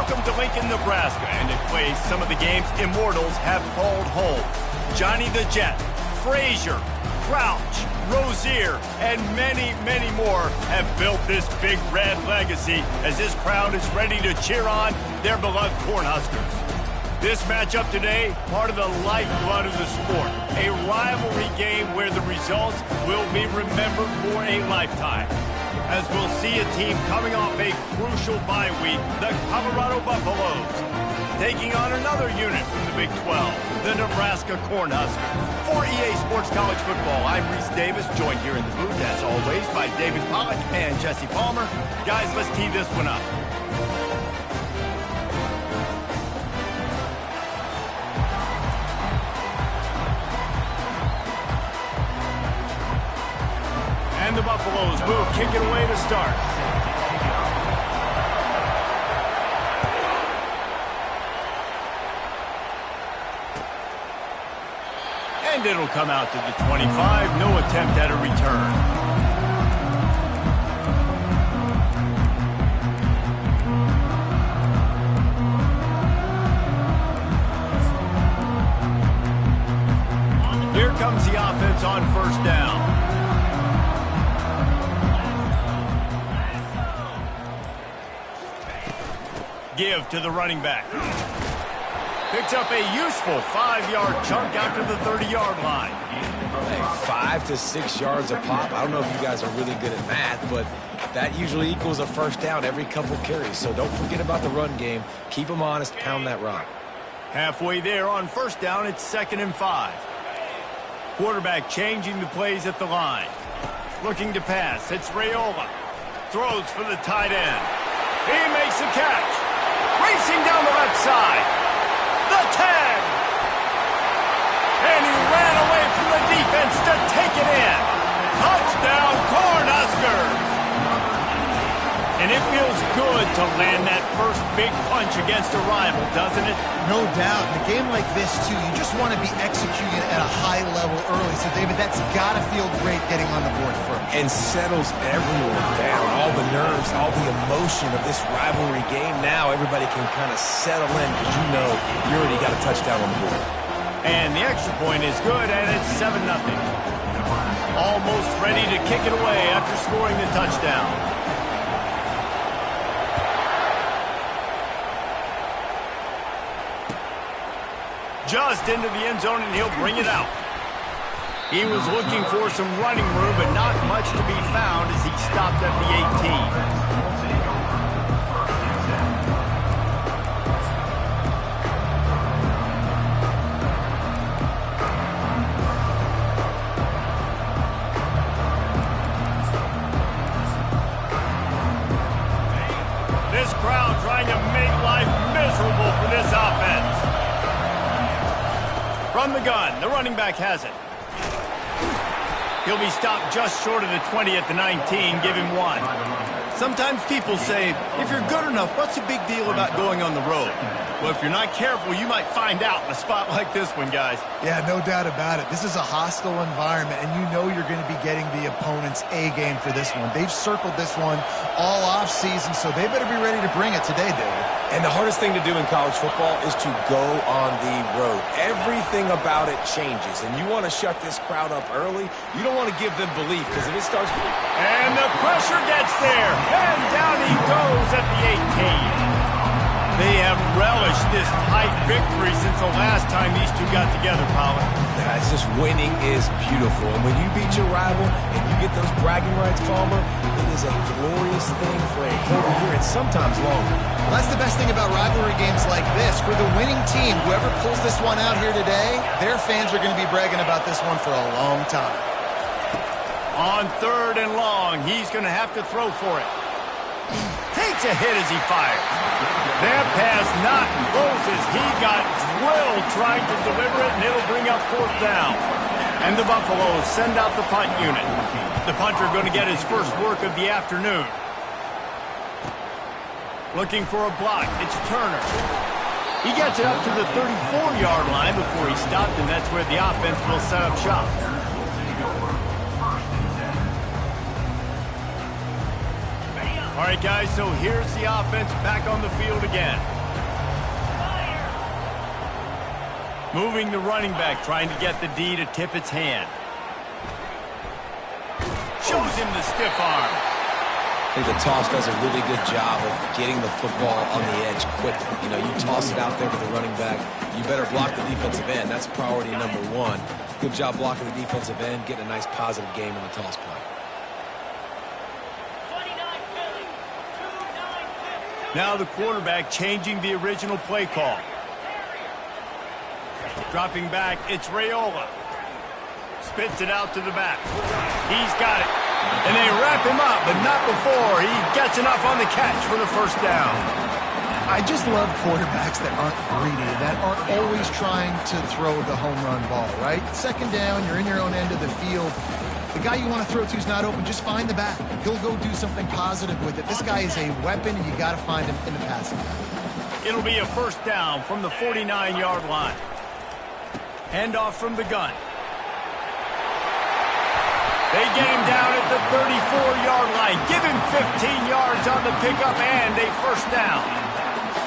Welcome to Lincoln, Nebraska, and a place some of the game's immortals have called home. Johnny the Jet, Frazier, Crouch, Rozier, and many, many more have built this Big Red legacy as this crowd is ready to cheer on their beloved Cornhuskers. This matchup today, part of the lifeblood of the sport, a rivalry game where the results will be remembered for a lifetime. As we'll see a team coming off a crucial bye week, the Colorado Buffaloes, taking on another unit from the Big 12, the Nebraska Cornhuskers. For EA Sports College Football, I'm Reese Davis, joined here in the booth, as always, by David Pollack and Jesse Palmer. Guys, let's tee this one up. And the Buffaloes will kick it away to start. And it'll come out to the 25. No attempt at a return. Here comes the offense on first down. Give to the running back. Picks up a useful 5-yard chunk out to the 30-yard line. Hey, 5 to 6 yards a pop. I don't know if you guys are really good at math, but that usually equals a first down every couple carries. So don't forget about the run game. Keep them honest. Pound that rock. Halfway there on first down, it's 2nd and 5. Quarterback changing the plays at the line. Looking to pass. It's Raiola. Throws for the tight end. He makes the catch. Racing down the left side. The 10. And he ran away from the defense to take it in. Touchdown, Cornhuskers. And it feels good to land that first big punch against a rival, doesn't it? No doubt. In a game like this, too, you just want to be executing at a high level early. So, David, that's got to feel great getting on the board first. And settles everyone down. All the nerves, all the emotion of this rivalry game. Now everybody can kind of settle in because you know you already got a touchdown on the board. And the extra point is good, and it's 7-0. Almost ready to kick it away after scoring the touchdown. Just into the end zone, and he'll bring it out. He was looking for some running room, but not much to be found as he stopped at the 18. This crowd trying to make life miserable for this offense. From the gun, the running back has it. He'll be stopped just short of the 20 at the 19, give him 1. Sometimes people say, if you're good enough, what's the big deal about going on the road? Well, if you're not careful, you might find out in a spot like this one, guys. Yeah, no doubt about it. This is a hostile environment, and you know you're going to be getting the opponent's A game for this one. They've circled this one all offseason, so they better be ready to bring it today, David. And the hardest thing to do in college football is to go on the road. Everything about it changes, and you want to shut this crowd up early. You don't want to give them belief, because if it starts... And the pressure gets there, and down he goes at the 18. They have relished this tight victory since the last time these two got together, Pollard. Yeah, it's just winning is beautiful. And when you beat your rival and you get those bragging rights, Palmer, it is a glorious thing for a whole year and sometimes longer. Well, that's the best thing about rivalry games like this. For the winning team, whoever pulls this one out here today, their fans are going to be bragging about this one for a long time. On 3rd and long, he's going to have to throw for it. Takes a hit as he fires. That pass not close as he got drilled trying to deliver it, and it'll bring up 4th down. And the Buffaloes send out the punt unit. The punter going to get his first work of the afternoon. Looking for a block. It's Turner. He gets it up to the 34-yard line before he stopped, and that's where the offense will set up shop. All right, guys, so here's the offense back on the field again. Moving the running back, trying to get the D to tip its hand. Shows him the stiff arm. I think the toss does a really good job of getting the football on the edge quickly. You know, you toss it out there to the running back, you better block the defensive end. That's priority number one. Good job blocking the defensive end, getting a nice positive game in the toss play. Now the quarterback changing the original play call. Dropping back, it's Raiola. Spits it out to the back. He's got it. And they wrap him up, but not before he gets enough on the catch for the first down. I just love quarterbacks that aren't greedy, that aren't always trying to throw the home run ball, right? Second down, you're in your own end of the field. The guy you want to throw to is not open. Just find the back. He'll go do something positive with it. This guy is a weapon, and you got to find him in the passing game. It'll be a first down from the 49-yard line. Handoff from the gun. They get him down at the 34-yard line. Give him 15 yards on the pickup and a first down.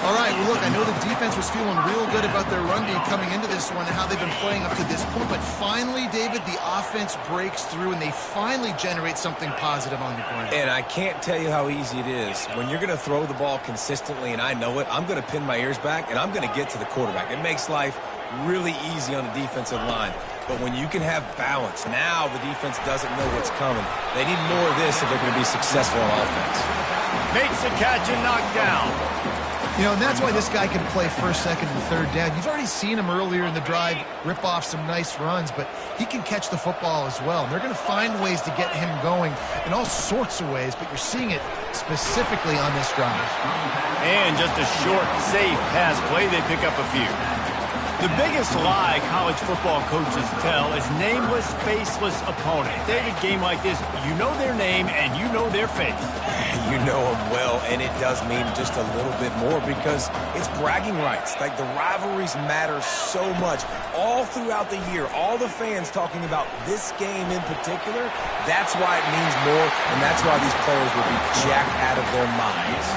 All right, well, look, I know the defense was feeling real good about their run D coming into this one and how they've been playing up to this point. But finally, David, the offense breaks through, and they finally generate something positive on the ground. And I can't tell you how easy it is. When you're going to throw the ball consistently, and I know it, I'm going to pin my ears back, and I'm going to get to the quarterback. It makes life really easy on the defensive line. But when you can have balance, now the defense doesn't know what's coming. They need more of this if they're going to be successful on offense. Makes the catch and knocked down. You know, and that's why this guy can play first, second, and third down. You've already seen him earlier in the drive rip off some nice runs, but he can catch the football as well. And they're going to find ways to get him going in all sorts of ways, but you're seeing it specifically on this drive. And just a short, safe pass play, they pick up a few. The biggest lie college football coaches tell is nameless, faceless opponent. David, game like this, you know their name and you know their face. You know them well, and it does mean just a little bit more because it's bragging rights. Like, the rivalries matter so much. All throughout the year, all the fans talking about this game in particular, that's why it means more, and that's why these players will be jacked out of their minds.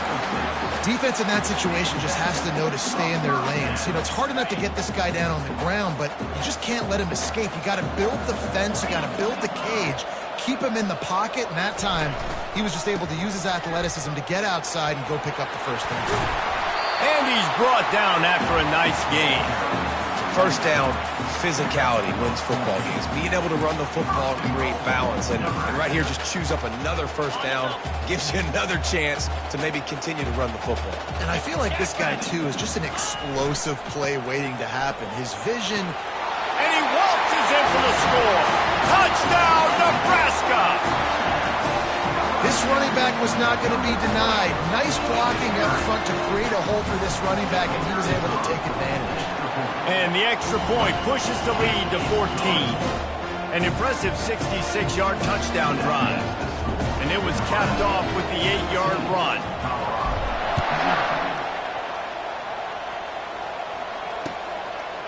Defense in that situation just has to know to stay in their lanes. You know, it's hard enough to get this guy down on the ground, but you just can't let him escape. You got to build the fence. You got to build the cage. Keep him in the pocket, and that time he was just able to use his athleticism to get outside and go pick up the first down. And he's brought down after a nice game. First down, physicality wins football games. Being able to run the football and create balance. And right here, just choose up another first down, gives you another chance to maybe continue to run the football. And I feel like this guy, too, is just an explosive play waiting to happen. His vision... And he waltzes in for the score. Touchdown, Nebraska! This running back was not going to be denied. Nice blocking up front to create a hole for this running back, and he was able to take advantage. And the extra point pushes the lead to 14. An impressive 66-yard touchdown drive. And it was capped off with the 8-yard run.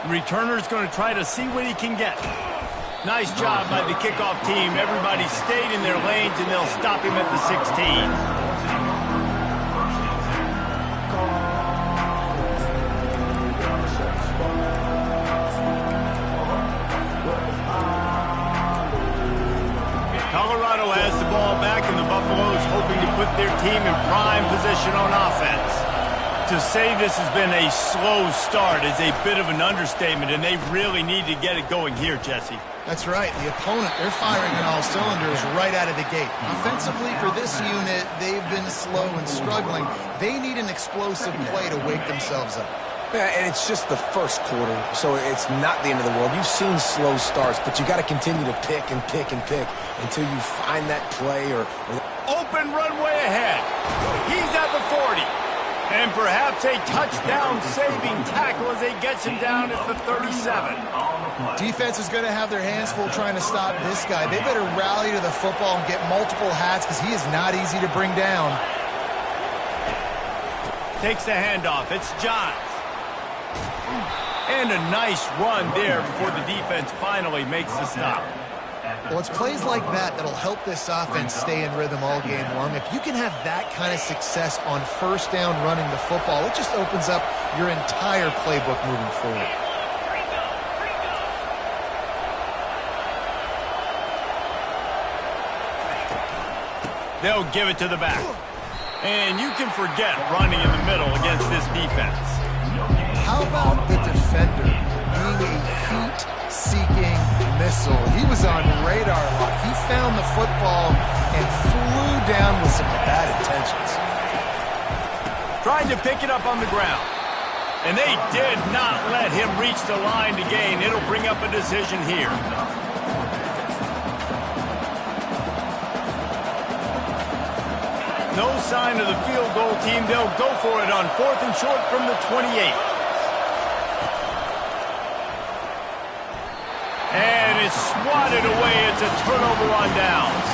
Returner's going to try to see what he can get. Nice job by the kickoff team. Everybody stayed in their lanes, and they'll stop him at the 16. Colorado has the ball back, and the Buffaloes hoping to put their team in prime position on offense. To say this has been a slow start is a bit of an understatement, and they really need to get it going here, Jesse. That's right. The opponent, they're firing on all cylinders right out of the gate. Offensively, for this unit, they've been slow and struggling. They need an explosive play to wake themselves up. Yeah, and it's just the first quarter, so it's not the end of the world. You've seen slow starts, but you got to continue to pick and pick and pick until you find that play or... Open runway ahead. He's at the 40. And perhaps a touchdown-saving tackle as he gets him down at the 37. Defense is going to have their hands full trying to stop this guy. They better rally to the football and get multiple hats because he is not easy to bring down. Takes the handoff. It's Johns. And a nice run there before the defense finally makes the stop. Well, it's plays like that that'll help this offense stay in rhythm all game long. If you can have that kind of success on first down running the football, it just opens up your entire playbook moving forward. They'll give it to the back. And you can forget running in the middle against this defense. How about the defender being a heat-seeking missile? He was on radar lock. He found the football and flew down with some bad intentions. Trying to pick it up on the ground. And they did not let him reach the line to gain. It'll bring up a decision here. No sign of the field goal team. They'll go for it on 4th and short from the 28. And it's swatted away. It's a turnover on downs.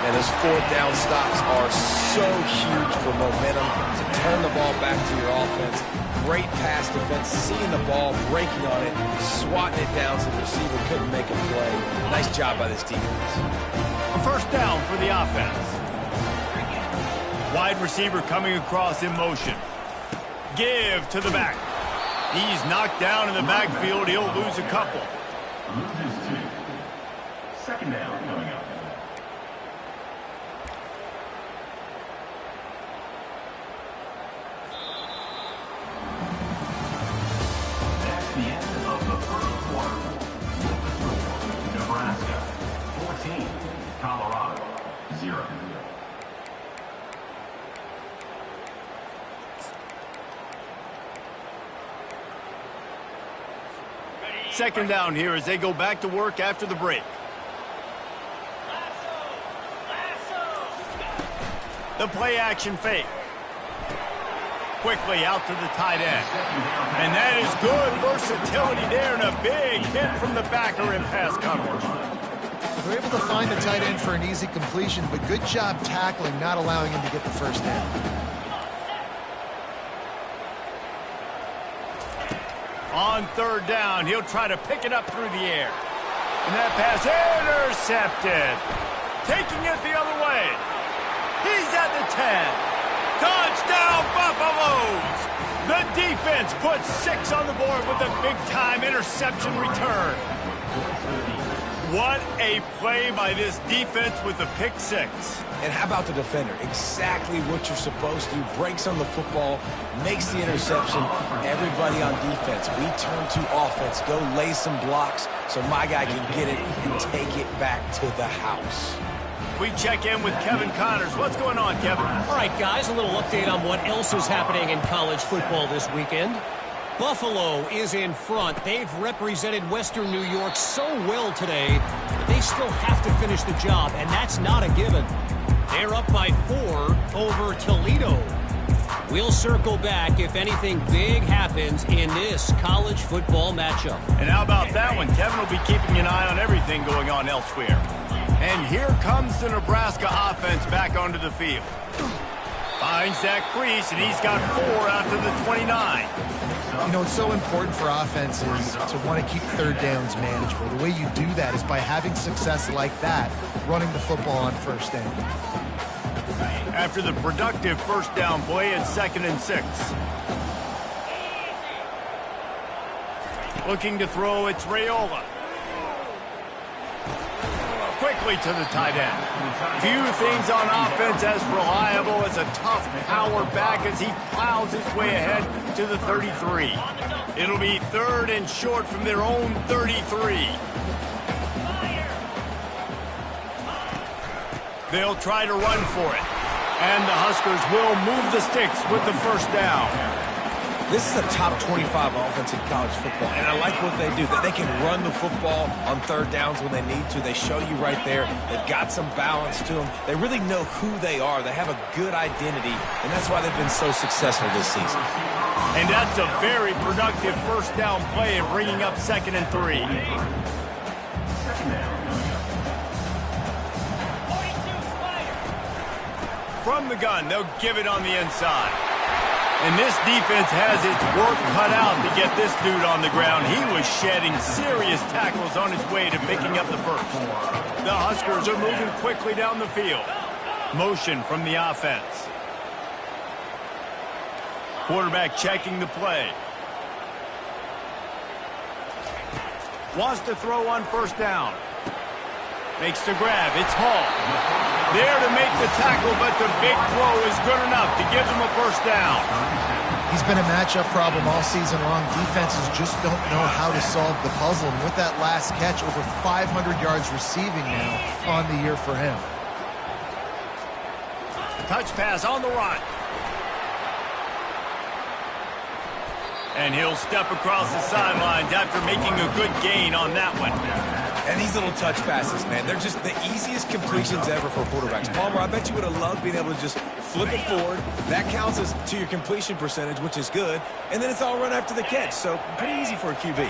And those 4th down stops are so huge for momentum to turn the ball back to your offense. Great pass defense, seeing the ball, breaking on it, swatting it down so the receiver couldn't make a play. Nice job by this defense. A first down for the offense. Wide receiver coming across in motion. Give to the back. He's knocked down in the backfield. He'll lose a couple. Loses 2. Second down coming up. That's the end of the first quarter. With the score, Nebraska 14, Colorado 0. Second down here as they go back to work after the break. The play action fake. Quickly out to the tight end. And that is good versatility there and a big hit from the backer in pass coverage. They're able to find the tight end for an easy completion, but good job tackling, not allowing him to get the first down. On third down, he'll try to pick it up through the air. And that pass intercepted. Taking it the other way. He's at the 10. Touchdown, Buffaloes! The defense puts 6 on the board with a big-time interception return. What a play by this defense with the pick 6. And how about the defender? Exactly what you're supposed to do. Breaks on the football, makes the interception. Everybody on defense, we turn to offense. Go lay some blocks so my guy can get it and take it back to the house. We check in with Kevin Connors. What's going on, Kevin? All right, guys, a little update on what else is happening in college football this weekend. Buffalo is in front. They've represented Western New York so well today, but they still have to finish the job, and that's not a given. They're up by 4 over Toledo. We'll circle back if anything big happens in this college football matchup. And how about that one? Kevin will be keeping an eye on everything going on elsewhere. And here comes the Nebraska offense back onto the field. Finds that crease, and he's got 4 out to the 29. You know, it's so important for offenses to want to keep third downs manageable. The way you do that is by having success like that, running the football on first down. After the productive first down play, it's 2nd and 6. Looking to throw, it's Raiola. Quickly to the tight end. Few things on offense as reliable as a tough power back as he plows his way ahead to the 33. It'll be 3rd and short from their own 33. They'll try to run for it. And the Huskers will move the sticks with the first down. This is a top 25 offense in college football, and I like what they do. That they can run the football on third downs when they need to. They show you right there. They've got some balance to them. They really know who they are. They have a good identity, and that's why they've been so successful this season. And that's a very productive first down play and bringing up 2nd and 3. From the gun, they'll give it on the inside. And this defense has its work cut out to get this dude on the ground. He was shedding serious tackles on his way to picking up the first. The Huskers are moving quickly down the field. Motion from the offense. Quarterback checking the play. Wants to throw on first down. Makes the grab. It's Hall. There to make the tackle, but the big throw is good enough to give them a first down. He's been a matchup problem all season long. Defenses just don't know how to solve the puzzle. And with that last catch, over 500 yards receiving now on the year for him. Touch pass on the run. And he'll step across the sidelines after making a good gain on that one. And these little touch passes, man, they're just the easiest completions ever for quarterbacks. Palmer, I bet you would have loved being able to just flip it forward. That counts as to your completion percentage, which is good. And then it's all run after the catch, so pretty easy for a QB.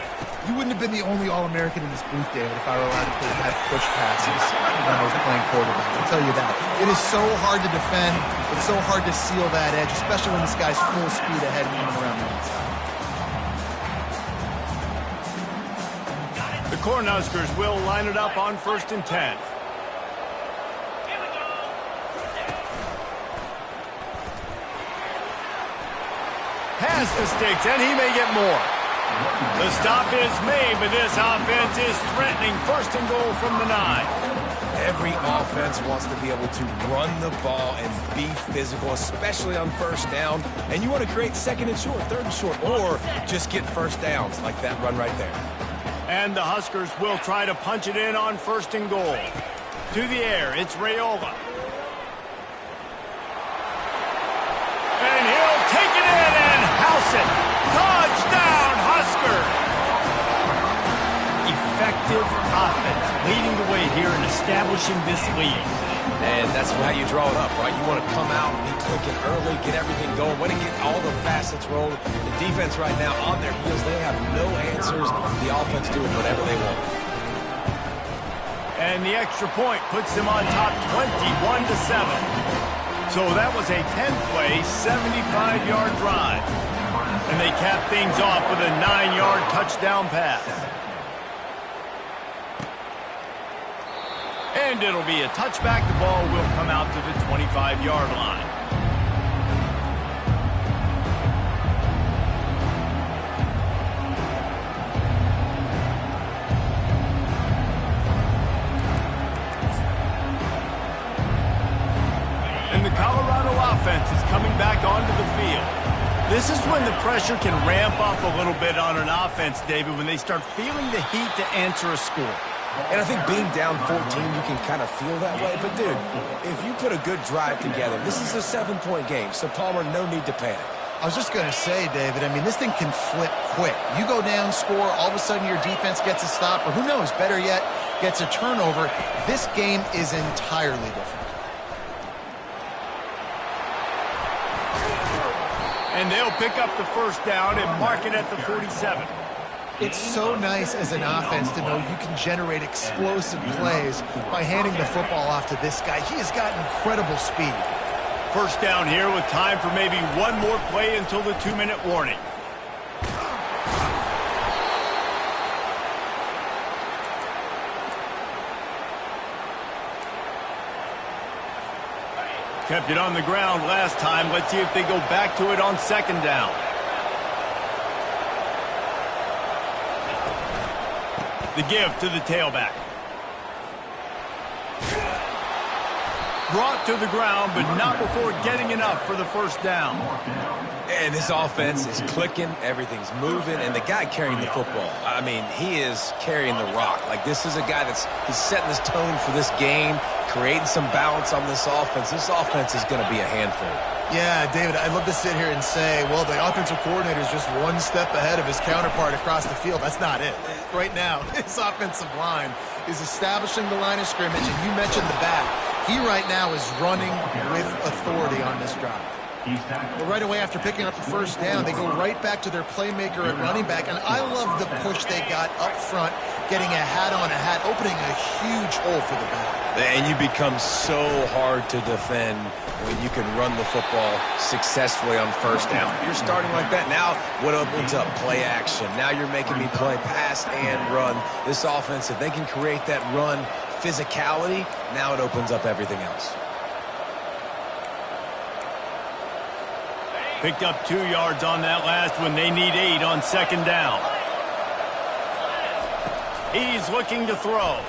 You wouldn't have been the only All-American in this booth, David, if I were allowed to have push passes when I was playing quarterback. I'll tell you that. It is so hard to defend. It's so hard to seal that edge, especially when this guy's full speed ahead coming around the inside. The Cornhuskers will line it up on 1st and 10. Has the sticks, and he may get more. The stop is made, but this offense is threatening 1st and goal from the 9. Every offense wants to be able to run the ball and be physical, especially on 1st down. And you want to create 2nd and short, 3rd and short, or just get 1st downs like that run right there. And the Huskers will try to punch it in on 1st and goal. To the air, it's Raiola. And he'll take it in and house it. Touchdown, Huskers! Effective offense, leading the way here and establishing this lead. And that's how you draw it up, right? You want to come out, be clicking early, get everything going, want to get all the facets rolled. The defense right now on their heels, they have no answers. The offense doing whatever they want. And the extra point puts them on top 21-7. So that was a 10-play, 75-yard drive. And they cap things off with a 9-yard touchdown pass. And it'll be a touchback. The ball will come out to the 25-yard line. And the Colorado offense is coming back onto the field. This is when the pressure can ramp up a little bit on an offense, David, when they start feeling the heat to answer a score. And I think being down 14, you can kind of feel that way. But, dude, if you put a good drive together, this is a 7-point game. So, Palmer, no need to panic. I was just going to say, David, I mean, this thing can flip quick. You go down, score, all of a sudden your defense gets a stop, or who knows, better yet, gets a turnover. This game is entirely different. And they'll pick up the 1st down and mark it at the 47. It's so nice as an offense to know you can generate explosive plays by handing the football off to this guy. He has got incredible speed. 1st down here with time for maybe one more play until the 2-minute warning. Kept it on the ground last time. Let's see if they go back to it on 2nd down. The give to the tailback. Brought to the ground, but not before getting enough for the 1st down. And this offense is clicking, everything's moving, and the guy carrying the football, I mean, he is carrying the rock. Like, this is a guy he's setting this tone for this game, creating some balance on this offense. This offense is going to be a handful. Yeah, David, I'd love to sit here and say, well, the offensive coordinator is just one step ahead of his counterpart across the field. That's not it. Right now, his offensive line is establishing the line of scrimmage, and you mentioned the back. He right now is running with authority on this drive. Well, right away after picking up the 1st down, they go right back to their playmaker at running back, and I love the push they got up front, getting a hat on a hat, opening a huge hole for the back. And you become so hard to defend when you can run the football successfully on 1st down. You're starting like that. Now what opens up? Play action. Now you're making me play pass and run. This offense, if they can create that run physicality, now it opens up everything else. Picked up 2 yards on that last one. They need 8 on 2nd down. He's looking to throw.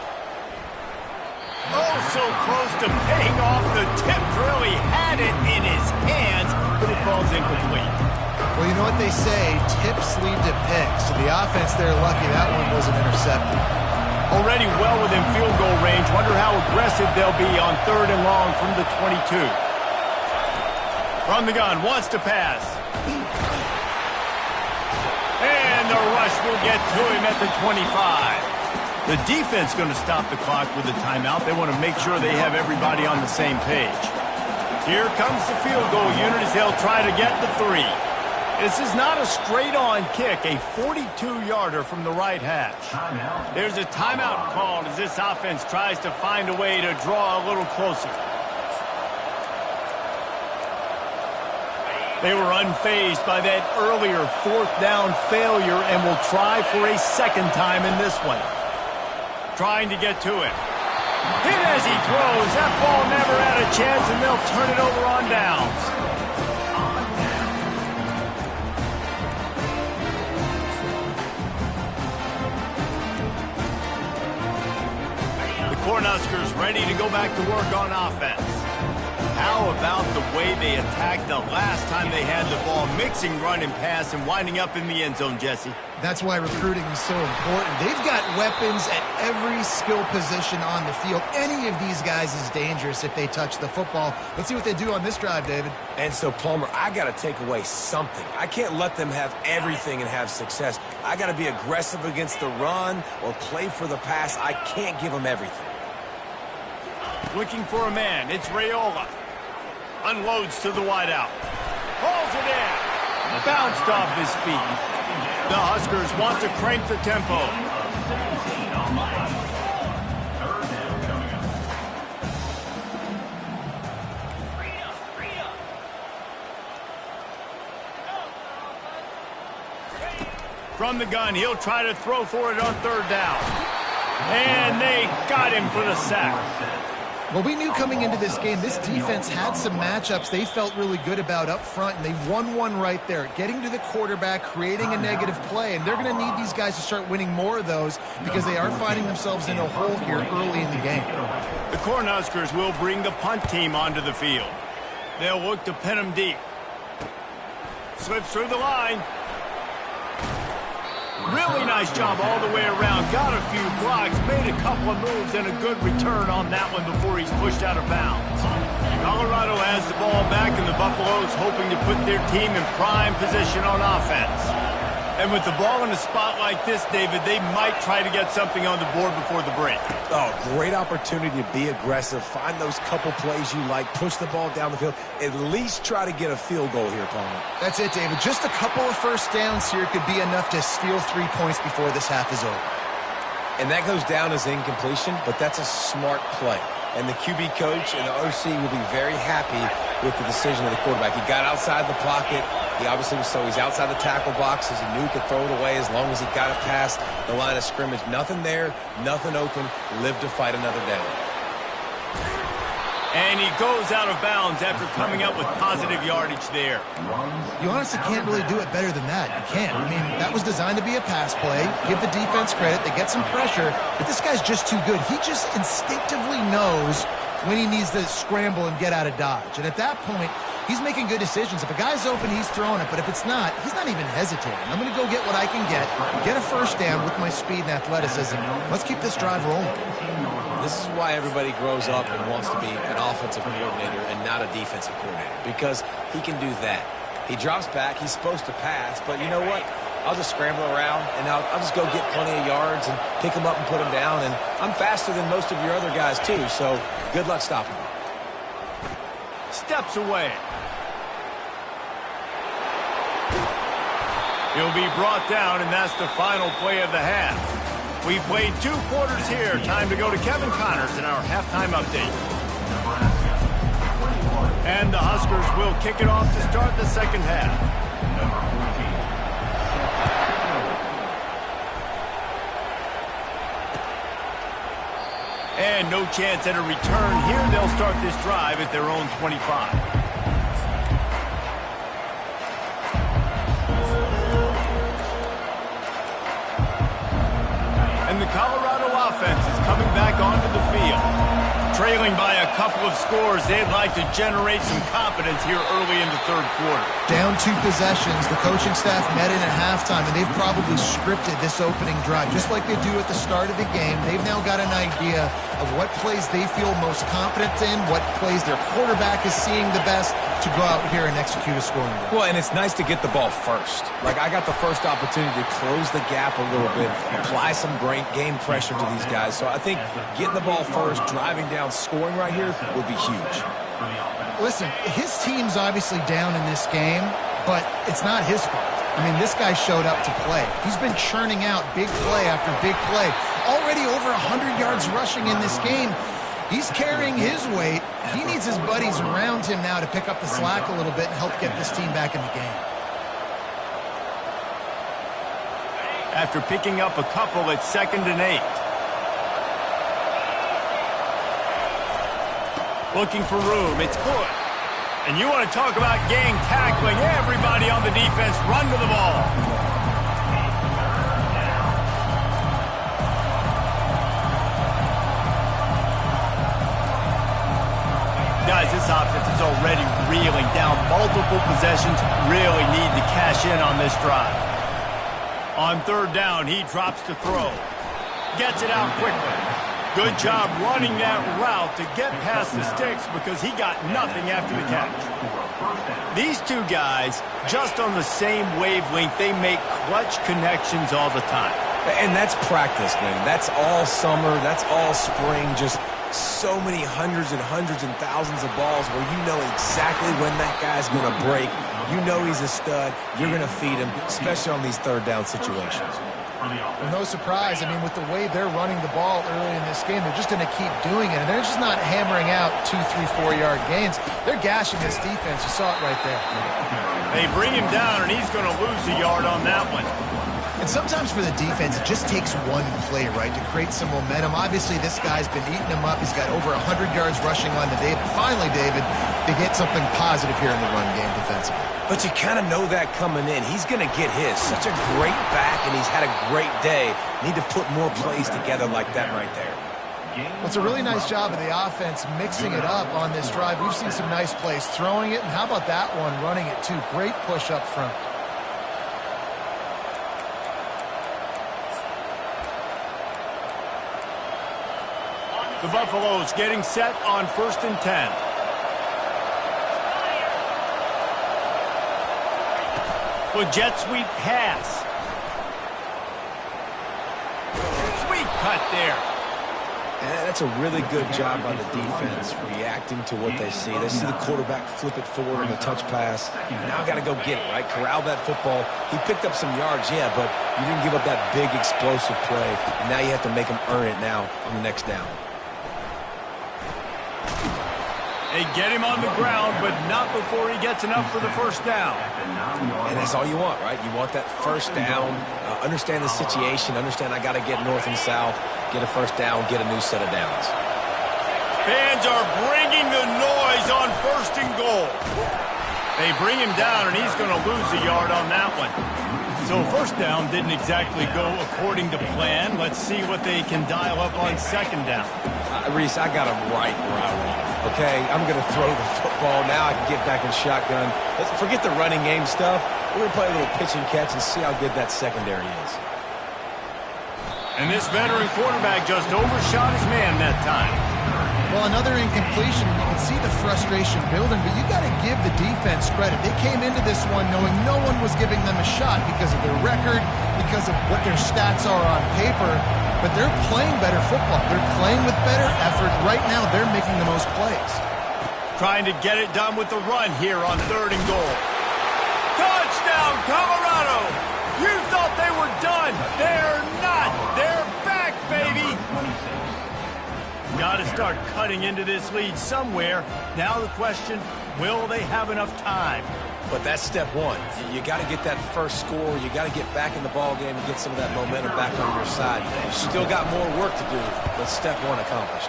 Oh, so close to paying off the tip drill. He had it in his hands, but it falls incomplete. Well, you know what they say, tips lead to picks. So the offense there, lucky that one wasn't intercepted. Already well within field goal range. Wonder how aggressive they'll be on 3rd and long from the 22. From the gun, wants to pass. And the rush will get to him at the 25. The defense going to stop the clock with a timeout. They want to make sure they have everybody on the same page. Here comes the field goal unit as they'll try to get the 3. This is not a straight-on kick, a 42-yarder from the right hash. There's a timeout called as this offense tries to find a way to draw a little closer. They were unfazed by that earlier 4th down failure and will try for a second time in this one. Trying to get to it. Hit as he throws. That ball never had a chance, and they'll turn it over on downs. The Cornhuskers ready to go back to work on offense. How about the way they attacked the last time they had the ball, mixing run and pass and winding up in the end zone, Jesse? That's why recruiting is so important. They've got weapons at every skill position on the field. Any of these guys is dangerous if they touch the football. Let's see what they do on this drive, David. And so, Palmer, I got to take away something. I can't let them have everything and have success. I got to be aggressive against the run or play for the pass. I can't give them everything. Looking for a man. It's Raiola. Unloads to the wideout. Hauls it in. Bounced off his feet. The Huskers want to crank the tempo. From the gun, he'll try to throw for it on 3rd down. And they got him for the sack. Well, we knew coming into this game, this defense had some matchups they felt really good about up front, and they won one right there, getting to the quarterback, creating a negative play, and they're going to need these guys to start winning more of those because they are finding themselves in a hole here early in the game. The Cornhuskers will bring the punt team onto the field. They'll look to pin them deep. Slips through the line. Really nice job all the way around. Got a few blocks, made a couple of moves, and a good return on that one before he's pushed out of bounds. Colorado has the ball back, and the Buffaloes hoping to put their team in prime position on offense. And with the ball in a spot like this, David, they might try to get something on the board before the break. Oh, great opportunity to be aggressive. Find those couple plays you like. Push the ball down the field. At least try to get a field goal here, Palmer. That's it, David. Just a couple of first downs here could be enough to steal 3 points before this half is over. And that goes down as incompletion, but that's a smart play. And the QB coach and the OC will be very happy with the decision of the quarterback. He got outside the pocket. He obviously was so he's outside the tackle boxes. He knew he could throw it away as long as he got it past the line of scrimmage. Nothing there, nothing open. Live to fight another down. And he goes out of bounds after coming up with positive yardage there. You honestly can't really do it better than that. You can't. I mean, that was designed to be a pass play. Give the defense credit. They get some pressure. But this guy's just too good. He just instinctively knows when he needs to scramble and get out of dodge. And at that point, he's making good decisions. If a guy's open, he's throwing it. But if it's not, he's not even hesitating. I'm going to go get what I can get a first down with my speed and athleticism. Let's keep this drive rolling. This is why everybody grows up and wants to be an offensive coordinator and not a defensive coordinator, because he can do that. He drops back. He's supposed to pass, but you know what? I'll just scramble around, and I'll just go get plenty of yards and pick them up and put them down, and I'm faster than most of your other guys, too, so good luck stopping him. Steps away. He'll be brought down, and that's the final play of the half. We've played 2 quarters here. Time to go to Kevin Connors in our halftime update. And the Huskers will kick it off to start the second half. And no chance at a return here. They'll start this drive at their own 25. And the Colorado offense is coming back onto the field. Trailing by a couple of scores, they'd like to generate some confidence here early in the third quarter. Down 2 possessions, the coaching staff met in at halftime, and they've probably scripted this opening drive. Just like they do at the start of the game, they've now got an idea of what plays they feel most confident in, what plays their quarterback is seeing the best to go out here and execute a scoring drive. Well, and it's nice to get the ball first. Like, I got the first opportunity to close the gap a little bit, apply some great game pressure to these guys. So I think getting the ball first, driving down, scoring right here would be huge. Listen, his team's obviously down in this game, but it's not his fault. I mean, this guy showed up to play. He's been churning out big play after big play. Already over 100 yards rushing in this game. He's carrying his weight. He needs his buddies around him now to pick up the slack a little bit and help get this team back in the game. After picking up a couple at 2nd and 8. Looking for room. It's good. And you want to talk about gang tackling. Everybody on the defense run to the ball. Guys, this offense is already reeling down multiple possessions. Really need to cash in on this drive. On 3rd down, he drops to throw. Gets it out quickly. Good job running that route to get past the sticks because he got nothing after the catch. These two guys, just on the same wavelength, they make clutch connections all the time. And that's practice, man. That's all summer. That's all spring. Just so many hundreds and thousands of balls where you know exactly when that guy's going to break. You know he's a stud. You're going to feed him, especially on these 3rd down situations. Well, no surprise. I mean, with the way they're running the ball early in this game, they're just going to keep doing it. And they're just not hammering out 2, 3, 4-yard gains. They're gashing this defense. You saw it right there. They bring him down, and he's going to lose a yard on that one. And sometimes for the defense, it just takes one play, right, to create some momentum. Obviously, this guy's been eating him up. He's got over 100 yards rushing on the day. Finally, David, they get something positive here in the run game defensively. But you kind of know that coming in. He's going to get his. Such a great back, and he's had a great day. Need to put more plays together like that right there. Well, it's a really nice job of the offense mixing it up on this drive. We've seen some nice plays throwing it, and how about that one running it too? Great push up front. The Buffaloes getting set on 1st and 10. Well, jet sweep pass. Sweet cut there. And that's a really good job by the defense, reacting to what they see. They see the quarterback flip it forward on the touch pass. Now got to go get it, right? Corral that football. He picked up some yards, yeah, but you didn't give up that big explosive play. And now you have to make him earn it now on the next down. They get him on the ground, but not before he gets enough for the 1st down. And that's all you want, right? You want that 1st down, understand the situation, understand I got to get north and south, get a 1st down, get a new set of downs. Fans are bringing the noise on 1st and goal. They bring him down, and he's going to lose a yard on that one. So 1st down didn't exactly go according to plan. Let's see what they can dial up on 2nd down. Reese, I got him right where I want him. Okay, I'm going to throw the football. Now I can get back in shotgun. Let's forget the running game stuff. We're going to play a little pitch and catch and see how good that secondary is. And this veteran quarterback just overshot his man that time. Well, another incompletion, and you can see the frustration building, but you got to give the defense credit. They came into this one knowing no one was giving them a shot because of their record, because of what their stats are on paper, but they're playing better football. They're playing with better effort. Right now, they're making the most plays. Trying to get it done with the run here on 3rd and goal. Touchdown, Colorado! You thought they were done. They're not. They're back, baby. Got to start cutting into this lead somewhere. Now the question, will they have enough time? But that's step one. You got to get that first score. You got to get back in the ball game and get some of that momentum back on your side. Still got more work to do, but step one accomplished.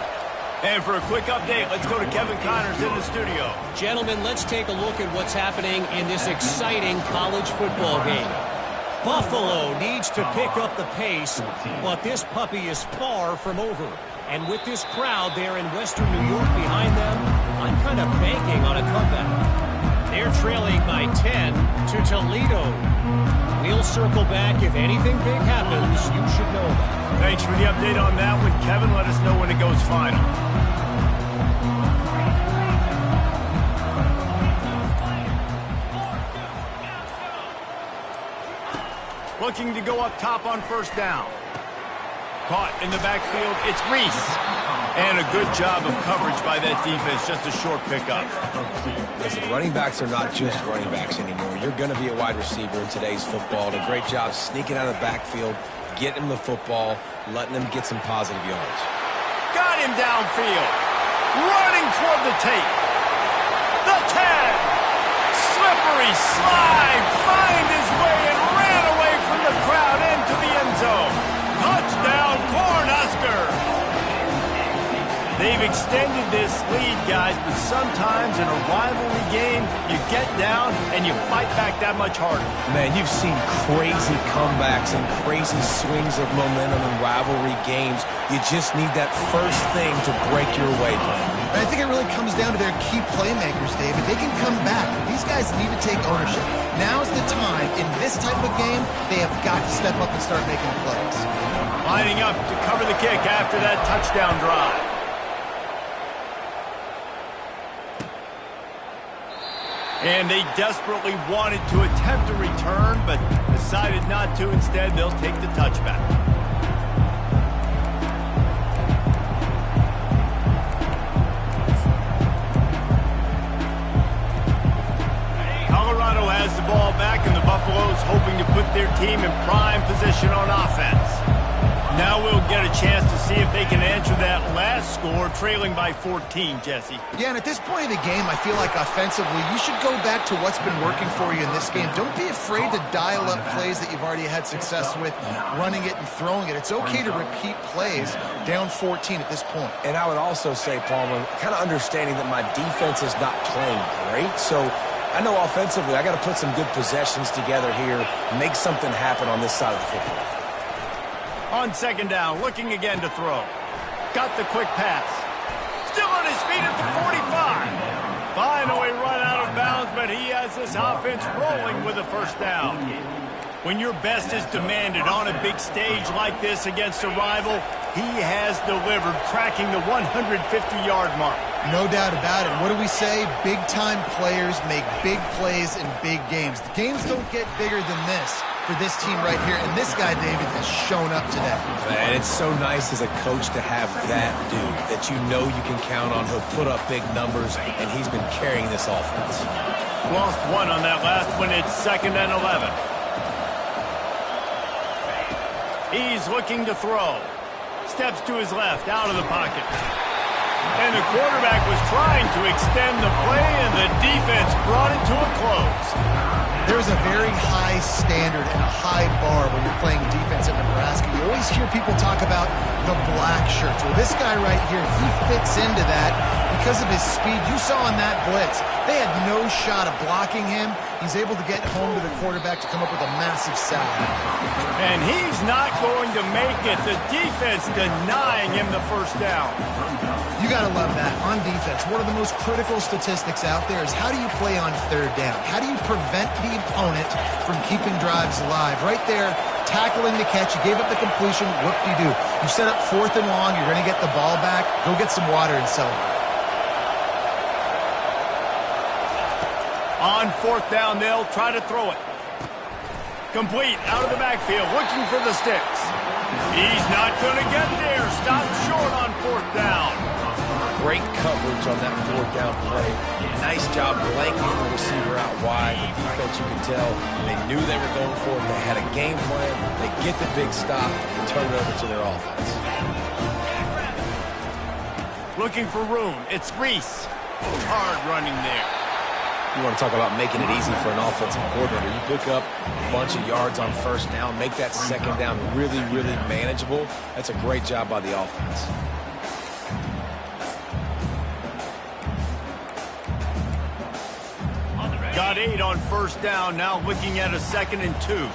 And for a quick update, let's go to Kevin Connors in the studio. Gentlemen, let's take a look at what's happening in this exciting college football game. Buffalo needs to pick up the pace, but this puppy is far from over. And with this crowd there in Western New York behind them, I'm kind of banking on a comeback. They're trailing by 10 to Toledo. We'll circle back. If anything big happens, you should know about it. Thanks for the update on that one, Kevin. Let us know when it goes final. Looking to go up top on first down. Caught in the backfield, it's Reese. And a good job of coverage by that defense, just a short pickup. Listen, running backs are not just running backs anymore. You're going to be a wide receiver in today's football. And a great job sneaking out of the backfield, getting him the football, letting him get some positive yards. Got him downfield. Running toward the tape. The 10. Slippery slide. Find his way and ran away from the crowd into the end zone. Touchdown, Cornhuskers. They've extended this lead, guys, but sometimes in a rivalry game, you get down and you fight back that much harder. Man, you've seen crazy comebacks and crazy swings of momentum in rivalry games. You just need that first thing to break your way, Glenn. I think it really comes down to their key playmakers, David. They can come back. These guys need to take ownership. Now's the time. In this type of game, they have got to step up and start making plays. Lining up to cover the kick after that touchdown drive. And they desperately wanted to attempt a return, but decided not to. Instead, they'll take the touchback. Colorado has the ball back, and the Buffaloes hoping to put their team in prime position on offense. Now we'll get a chance to see if they can answer that last score, trailing by 14, Jesse. Yeah, and at this point of the game, I feel like offensively, you should go back to what's been working for you in this game. Don't be afraid to dial up plays that you've already had success with, running it and throwing it. It's okay to repeat plays down 14 at this point. And I would also say, Palmer, kind of understanding that my defense is not playing great, so I know offensively I got to put some good possessions together here, make something happen on this side of the football. On second down, looking again to throw. Got the quick pass. Still on his feet at the 45. Finally run out of bounds, but he has this offense rolling with a first down. When your best is demanded on a big stage like this against a rival, he has delivered, cracking the 150-yard mark. No doubt about it. What do we say? Big-time players make big plays in big games. The games don't get bigger than this for this team right here, and this guy, David, has shown up today. Man, it's so nice as a coach to have that dude that you know you can count on. He'll put up big numbers, and he's been carrying this offense. Lost one on that last one. It's 2nd and 11. He's looking to throw. Steps to his left, out of the pocket. And the quarterback was trying to extend the play, and the defense brought it to a close. There's a very high standard and a high bar when you're playing defense at Nebraska. You always hear people talk about the black shirts. Well, this guy right here, he fits into that because of his speed. You saw in that blitz, they had no shot of blocking him. He's able to get home to the quarterback to come up with a massive sack. And he's not going to make it. The defense denying him the first down. You got to love that. On defense, one of the most critical statistics out there is how do you play on third down? How do you prevent the opponent from keeping drives alive? Right there, tackling the catch. You gave up the completion. Whoop-de-doo. You set up 4th and long. You're going to get the ball back. Go get some water and celebrate. On 4th down, they'll try to throw it. Complete, out of the backfield, looking for the sticks. He's not going to get there. Stopped short on 4th down. Great coverage on that 4th down play. Nice job blanking the receiver out wide. The defense, you can tell, they knew they were going for it. They had a game plan. They get the big stop and turn it over to their offense. Looking for room. It's Reese. Hard running there. You want to talk about making it easy for an offensive coordinator. You pick up a bunch of yards on 1st down, make that 2nd down really, really manageable. That's a great job by the offense. Got 8 on 1st down, now looking at a 2nd and 2.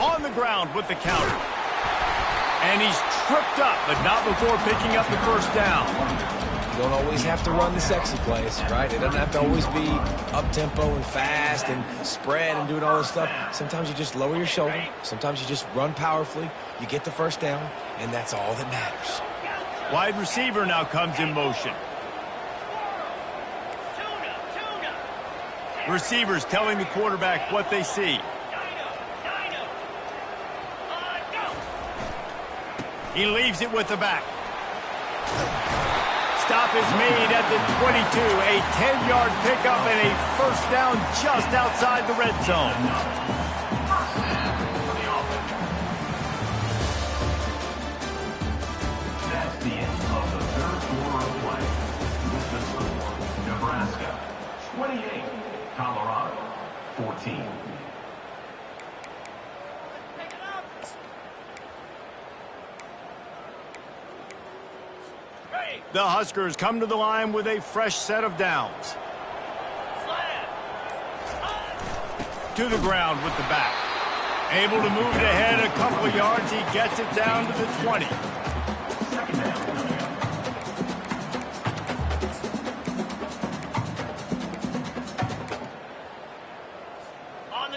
On the the ground with the counter. And he's tripped up, but not before picking up the first down. You don't always have to run the sexy plays, right? It doesn't have to always be up-tempo and fast and spread and doing all this stuff. Sometimes you just lower your shoulder. Sometimes you just run powerfully. You get the first down, and that's all that matters. Wide receiver now comes in motion. Receivers telling the quarterback what they see. He leaves it with the back. Stop is made at the 22. A 10-yard pickup and a first down just outside the red zone. That's the end of the third quarter of play. With the score, Nebraska 28, Colorado 14. The Huskers come to the line with a fresh set of downs. To the ground with the back. Able to move it ahead a couple of yards. He gets it down to the 20.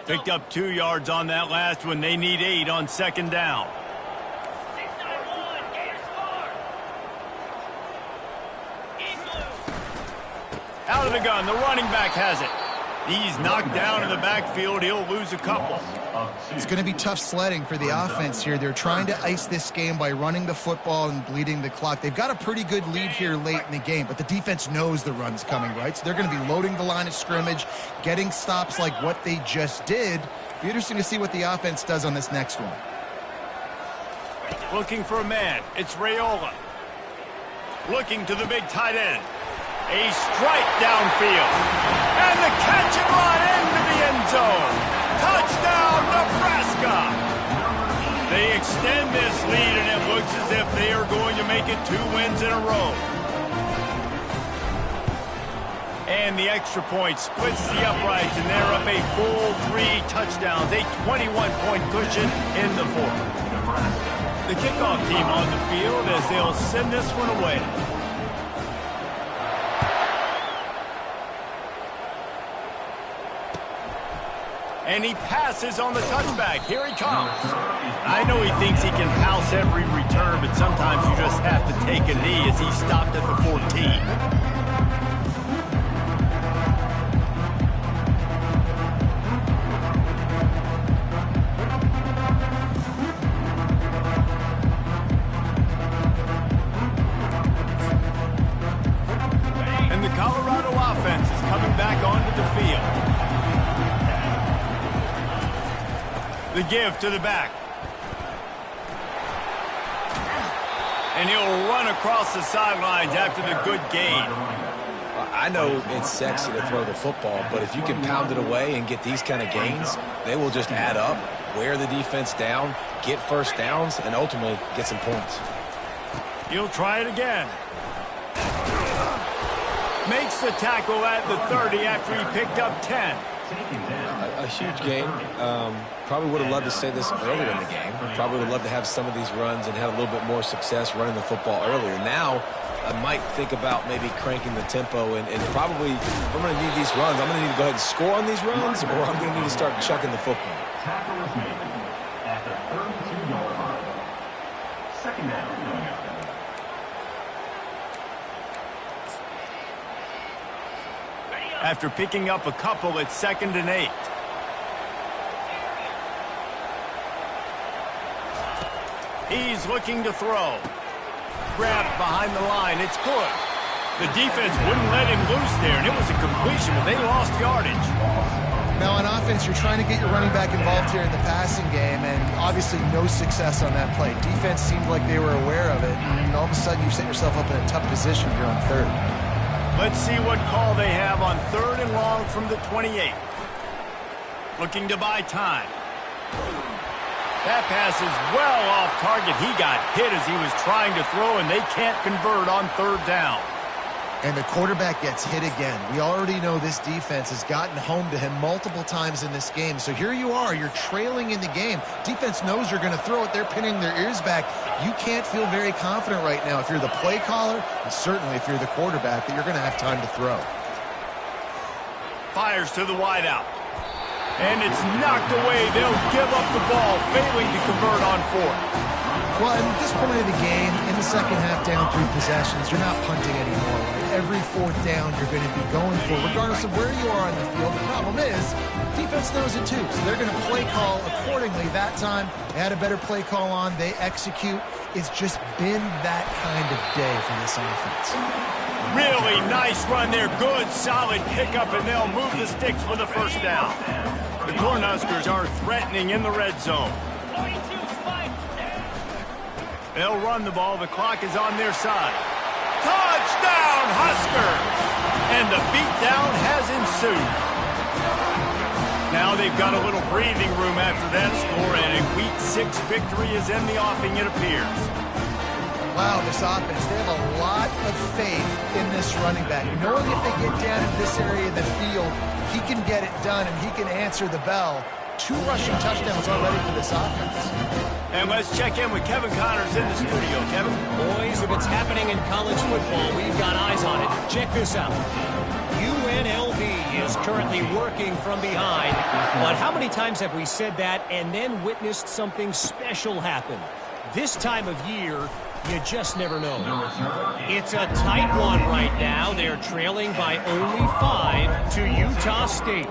Picked up 2 yards on that last one. They need 8 on second down. Out of the gun, the running back has it. He's knocked down in the backfield. He'll lose a couple. It's going to be tough sledding for the offense here. They're trying to ice this game by running the football and bleeding the clock. They've got a pretty good lead here late in the game, but the defense knows the run's coming, right? So they're going to be loading the line of scrimmage, getting stops like what they just did. Be interesting to see what the offense does on this next one. Looking for a man. It's Raiola. Looking to the big tight end. A strike downfield. And the catch and run into the end zone. Touchdown, Nebraska. They extend this lead, and it looks as if they are going to make it 2 wins in a row. And the extra point splits the uprights, and they're up a full 3 touchdowns. A 21-point cushion in the fourth. The kickoff team on the field as they'll send this one away. And he passes on the touchback. Here he comes. I know he thinks he can house every return, but sometimes you just have to take a knee as he stopped at the 14. And the Colorado offense is coming back onto the field. The give to the back. And he'll run across the sidelines after the good gain. I know it's sexy to throw the football, but if you can pound it away and get these kind of gains, they will just add up, wear the defense down, get first downs, and ultimately get some points. He'll try it again. Makes the tackle at the 30 after he picked up 10. A huge game. Probably would have loved to say this earlier in the game. Probably would have loved to have some of these runs and have a little bit more success running the football earlier. Now, I might think about maybe cranking the tempo and probably, if I'm going to need these runs, I'm going to need to go ahead and score on these runs, or I'm going to need to start chucking the football. Tackle is made at the 32-yard line. Second down. After picking up a couple, it's 2nd and 8. He's looking to throw. Grabbed behind the line. It's good. The defense wouldn't let him loose there, and it was a completion, but they lost yardage. Now on offense, you're trying to get your running back involved here in the passing game, and obviously no success on that play. Defense seemed like they were aware of it, and all of a sudden you set yourself up in a tough position here on 3rd. Let's see what call they have on 3rd and long from the 28. Looking to buy time. That pass is well off target. He got hit as he was trying to throw, and they can't convert on 3rd down. And the quarterback gets hit again. We already know this defense has gotten home to him multiple times in this game. So here you are, you're trailing in the game. Defense knows you're going to throw it. They're pinning their ears back. You can't feel very confident right now if you're the play caller, and certainly if you're the quarterback, that you're going to have time to throw. Fires to the wideout. And it's knocked away. They'll give up the ball, failing to convert on fourth. Well, at this point of the game, in the second half, down 3 possessions, you're not punting anymore. Right? Every fourth down you're going to be going for, regardless of where you are on the field. The problem is, defense knows it too, so they're going to play call accordingly. That time, they had a better play call on. They execute. It's just been that kind of day for this offense. Really nice run there. Good, solid pickup, and they'll move the sticks for the first down. The Cornhuskers are threatening in the red zone. They'll run the ball. The clock is on their side. Touchdown, Huskers! And the beatdown has ensued. Now they've got a little breathing room after that score, and a Week 6 victory is in the offing, it appears. Wow, this offense, they have a lot of faith in this running back. Knowing if they get down in this area of the field, he can get it done and he can answer the bell. 2 rushing touchdowns already for this offense. And let's check in with Kevin Connors in the studio. Kevin? Boys, if it's happening in college football, we've got eyes on it. Check this out. UNLV is currently working from behind. But how many times have we said that and then witnessed something special happen? This time of year, you just never know. It's a tight one right now. They're trailing by only 5 to Utah State.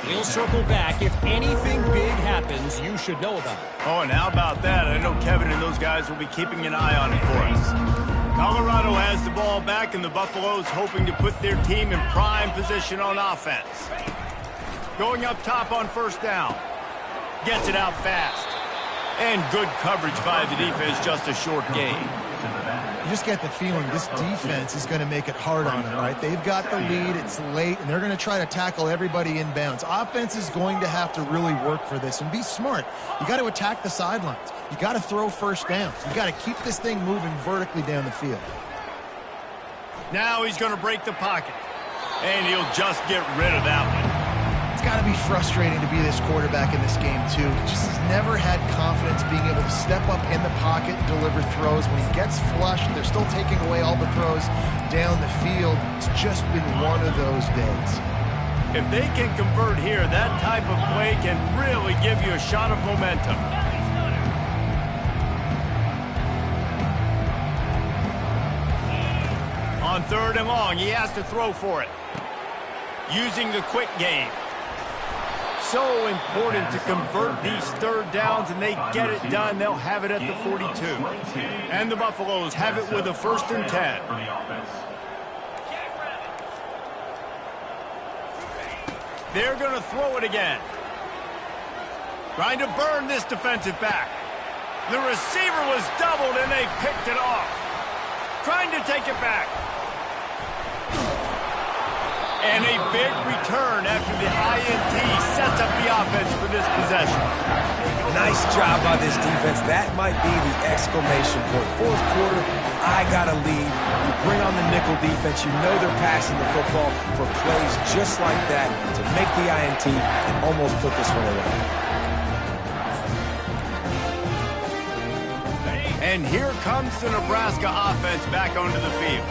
We'll circle back. If anything big happens, you should know about it. Oh, and how about that? I know Kevin and those guys will be keeping an eye on it for us. Colorado has the ball back, and the Buffaloes hoping to put their team in prime position on offense. Going up top on first down. Gets it out fast. And good coverage by the defense, just a short gain. You just get the feeling this defense is going to make it hard on them, right? They've got the lead, it's late, and they're going to try to tackle everybody inbounds. Offense is going to have to really work for this and be smart. You got to attack the sidelines. You got to throw first downs. You got to keep this thing moving vertically down the field. Now he's going to break the pocket, and he'll just get rid of that one. It's got to be frustrating to be this quarterback in this game, too. He just has never had confidence being able to step up in the pocket and deliver throws. When he gets flushed, they're still taking away all the throws down the field. It's just been one of those days. If they can convert here, that type of play can really give you a shot of momentum. On 3rd and long, he has to throw for it. Using the quick game. So important to convert these 3rd downs, and they get it done. They'll have it at the 42. And the Buffaloes have it with a 1st and 10. They're going to throw it again. Trying to burn this defensive back. The receiver was doubled, and they picked it off. Trying to take it back. And a big return after the INT sets up the offense for this possession. Nice job by this defense. That might be the exclamation point. 4th quarter, I got a lead. You bring on the nickel defense. You know they're passing the football for plays just like that to make the INT and almost put this one away. And here comes the Nebraska offense back onto the field.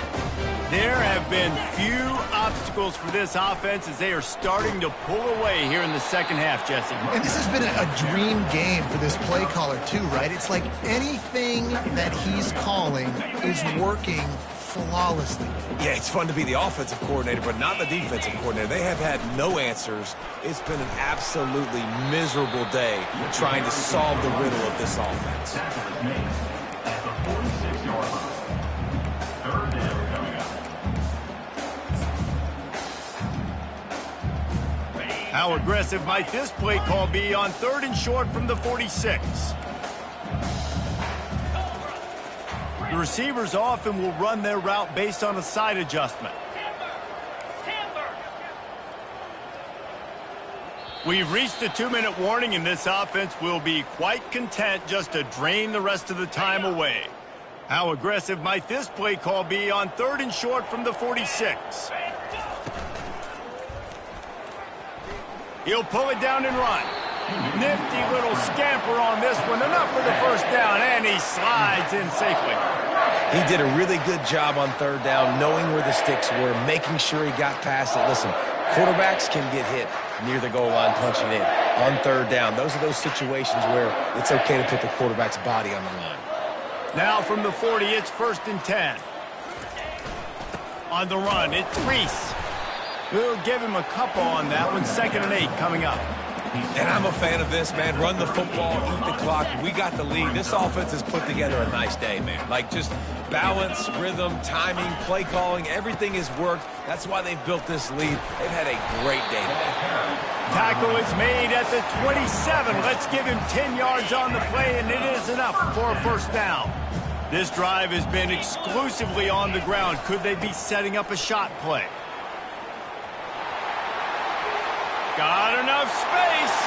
There have been few obstacles for this offense as they are starting to pull away here in the second half, Jesse. And this has been a dream game for this play caller too, right? It's like anything that he's calling is working flawlessly. Yeah, it's fun to be the offensive coordinator, but not the defensive coordinator. They have had no answers. It's been an absolutely miserable day trying to solve the riddle of this offense. At the 46-yard line. 3rd down coming up. How aggressive might this play call be on 3rd and short from the 46? The receivers often will run their route based on a side adjustment. We've reached the 2-minute warning, and this offense will be quite content just to drain the rest of the time away. How aggressive might this play call be on 3rd and short from the 46? He'll pull it down and run. Nifty little scamper on this one. Enough for the first down, and he slides in safely. He did a really good job on 3rd down, knowing where the sticks were, making sure he got past it. Listen, quarterbacks can get hit near the goal line punching in on 3rd down. Those are those situations where it's okay to put the quarterback's body on the line. Now from the 40, it's 1st and 10. On the run, it's Reese. We'll give him a couple on that one. 2nd and 8 coming up. And I'm a fan of this, man. Run the football, eat the clock. We got the lead. This offense has put together a nice day, man. Like, just balance, rhythm, timing, play calling, everything has worked. That's why they've built this lead. They've had a great day today. Tackle is made at the 27. Let's give him 10 yards on the play, and it is enough for a 1st down. This drive has been exclusively on the ground. Could they be setting up a shot play? Got enough space.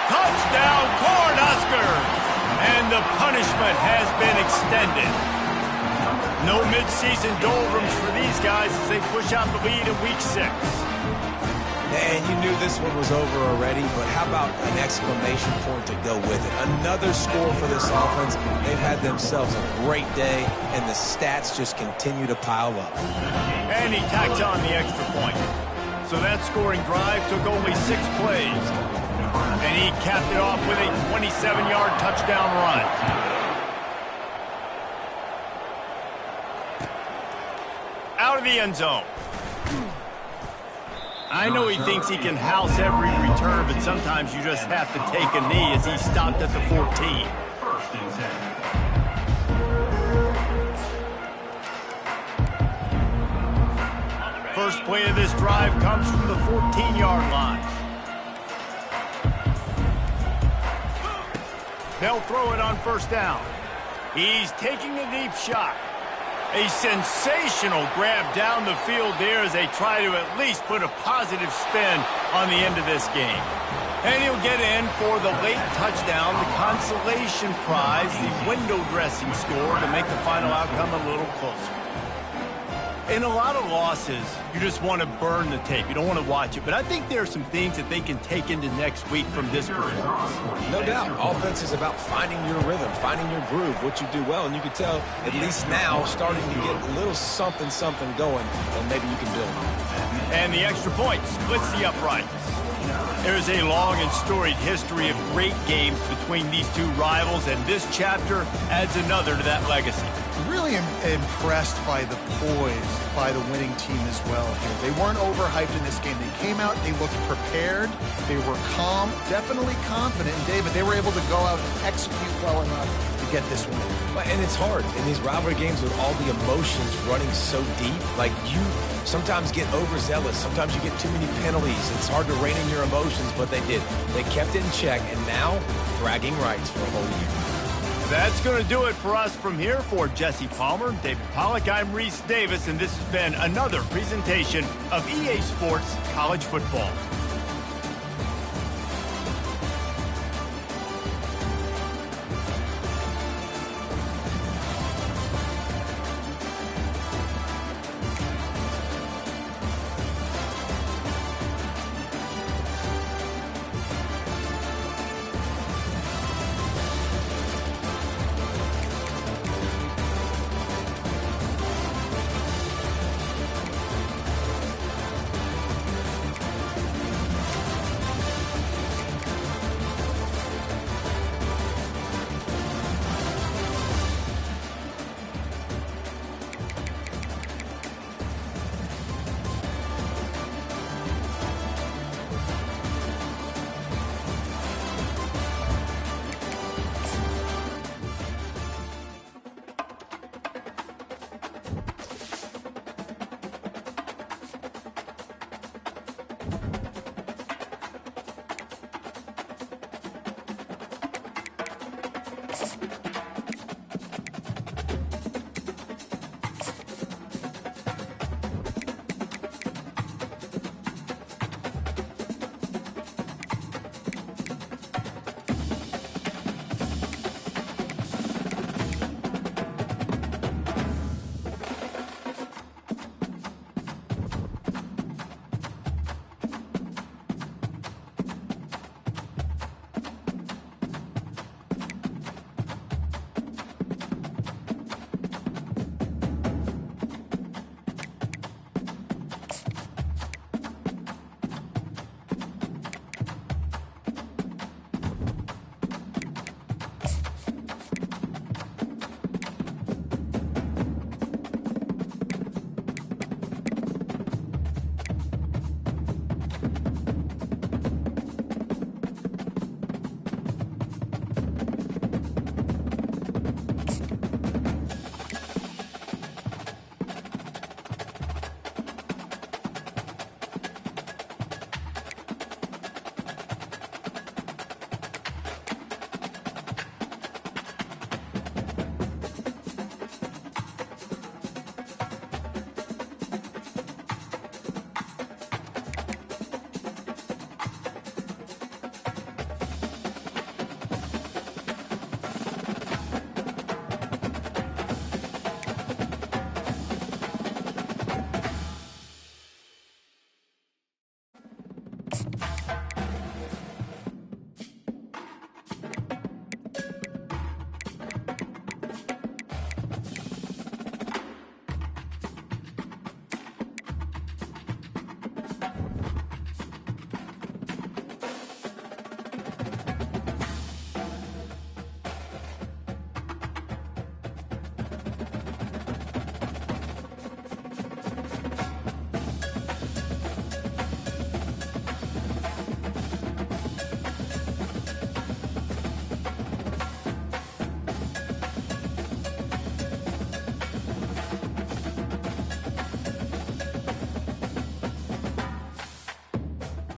Touchdown, Cornhuskers. And the punishment has been extended. No midseason doldrums for these guys as they push out the lead in Week 6. And you knew this one was over already, but how about an exclamation point to go with it? Another score for this offense. They've had themselves a great day, and the stats just continue to pile up. And he tacked on the extra point. So that scoring drive took only 6 plays. And he capped it off with a 27-yard touchdown run. Out of the end zone. I know he thinks he can house every return, but sometimes you just have to take a knee as he stopped at the 14. 1st and 10. First play of this drive comes from the 14-yard line. They'll throw it on 1st down. He's taking a deep shot. A sensational grab down the field there as they try to at least put a positive spin on the end of this game. And he'll get in for the late touchdown, the consolation prize, the window dressing score to make the final outcome a little closer. In a lot of losses, you just want to burn the tape. You don't want to watch it. But I think there are some things that they can take into next week from this performance. No doubt. Offense is about finding your rhythm, finding your groove, what you do well. And you can tell, at least now, starting to get a little something going, and maybe you can build on. And the extra point splits the uprights. There's a long and storied history of great games between these two rivals, and this chapter adds another to that legacy. Really impressed by the poise by the winning team as well here. They weren't overhyped in this game. They came out, they looked prepared, they were calm, definitely confident. And David, they were able to go out and execute well enough to get this win. And it's hard in these rivalry games with all the emotions running so deep. Like, you sometimes get overzealous. Sometimes you get too many penalties. It's hard to rein in your emotions, but they did. They kept it in check, and now bragging rights for a whole year. That's going to do it for us from here. For Jesse Palmer, David Pollack, I'm Reese Davis, and this has been another presentation of EA Sports College Football.